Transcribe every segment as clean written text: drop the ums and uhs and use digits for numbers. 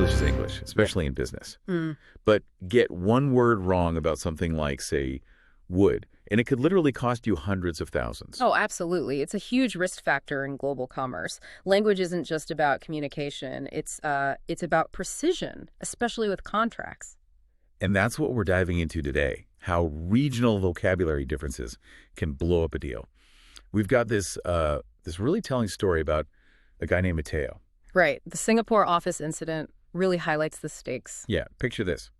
English is English, especially in business. But get one word wrong about something like, say, wood, and it could literally cost you hundreds of thousands. Oh, absolutely. It's a huge risk factor in global commerce. Language isn't just about communication. It's about precision, especially with contracts. And that's what we're diving into today, how regional vocabulary differences can blow up a deal. We've got this really telling story about a guy named Matteo. Right. The Singapore office incident really highlights the stakes. Yeah, picture this.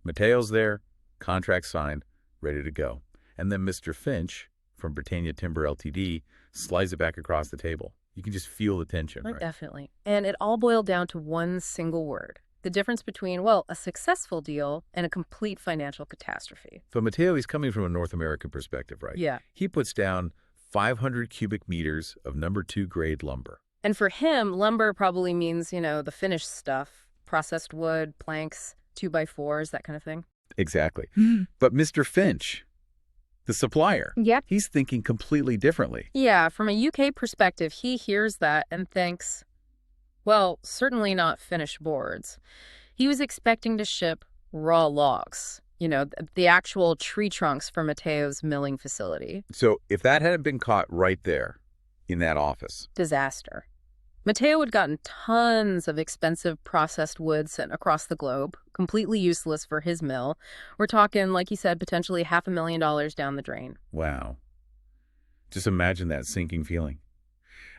Matteo's there, contract signed, ready to go. And then Mr. Finch from Britannia Timber Ltd. slides it back across the table. You can just feel the tension, right? Definitely. And it all boiled down to one single word. The difference between, well, a successful deal and a complete financial catastrophe. So Matteo, he's coming from a North American perspective, right? Yeah. He puts down 500 cubic meters of number 2 grade lumber. And for him, lumber probably means, the finished stuff, processed wood, planks, 2x4s, that kind of thing. Exactly. But Mr. Finch, the supplier, he's thinking completely differently. Yeah, from a UK perspective, he hears that and thinks, well, certainly not finished boards. He was expecting to ship raw logs, the actual tree trunks from Matteo's milling facility. So if that hadn't been caught right there in that office. Disaster. Matteo had gotten tons of expensive processed wood sent across the globe, completely useless for his mill. We're talking, like you said, potentially $500,000 down the drain. Wow. Just imagine that sinking feeling.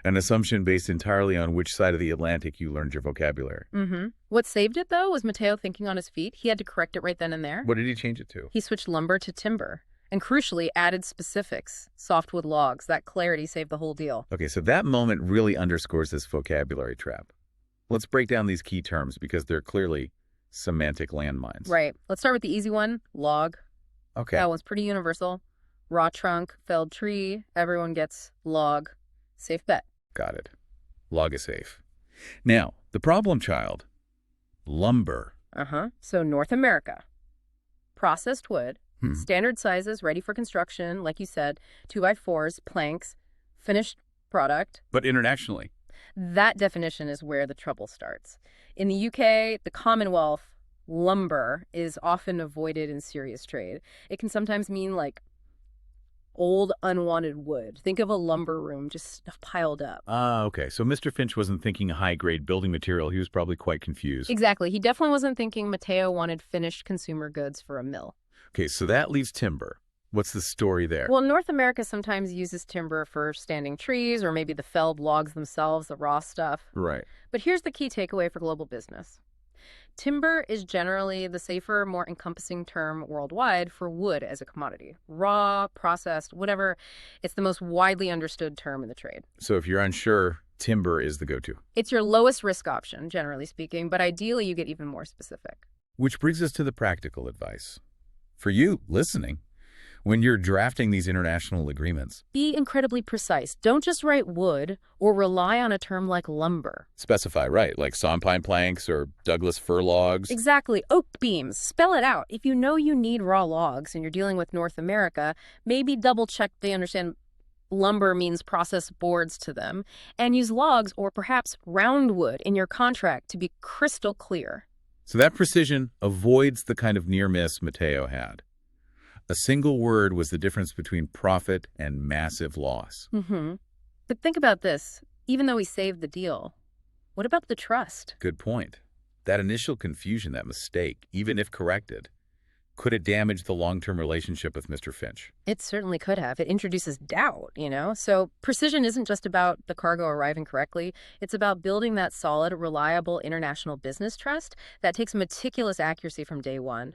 An assumption based entirely on which side of the Atlantic you learned your vocabulary. What saved it, though, was Matteo thinking on his feet. He had to correct it right then and there. What did he change it to? He switched lumber to timber. And crucially, added specifics, softwood logs. That clarity saved the whole deal. Okay, so that moment really underscores this vocabulary trap. Let's break down these key terms because they're clearly semantic landmines. Right. Let's start with the easy one, log. Okay. That one's pretty universal. Raw trunk, felled tree, everyone gets log. Safe bet. Got it. Log is safe. Now, the problem child, lumber. So North America. Processed wood. Standard sizes, ready for construction, like you said, 2x4s, planks, finished product. But internationally? That definition is where the trouble starts. In the UK, the Commonwealth, lumber is often avoided in serious trade. It can sometimes mean like old, unwanted wood. Think of a lumber room just piled up. Okay. So Mr. Finch wasn't thinking high-grade building material. He was probably quite confused. Exactly. He definitely wasn't thinking Matteo wanted finished consumer goods for a mill. Okay, so that leaves timber. What's the story there? Well, North America sometimes uses timber for standing trees or maybe the felled logs themselves, the raw stuff. Right. But here's the key takeaway for global business. Timber is generally the safer, more encompassing term worldwide for wood as a commodity. Raw, processed, whatever. It's the most widely understood term in the trade. So if you're unsure, timber is the go-to. It's your lowest risk option, generally speaking, but ideally you get even more specific. Which brings us to the practical advice. For you listening, when you're drafting these international agreements, be incredibly precise. Don't just write wood or rely on a term like lumber. Specify, right, like sawn pine planks or Douglas fir logs. Exactly. Oak beams. Spell it out. If you know you need raw logs and you're dealing with North America, maybe double check they understand lumber means processed boards to them, and use logs or perhaps round wood in your contract to be crystal clear. So that precision avoids the kind of near miss Matteo had. A single word was the difference between profit and massive loss. But think about this. Even though he saved the deal, what about the trust? Good point. That initial confusion, that mistake, even if corrected, could it damage the long-term relationship with Mr. Finch? It certainly could have. It introduces doubt, So precision isn't just about the cargo arriving correctly. It's about building that solid, reliable international business trust that takes meticulous accuracy from day one.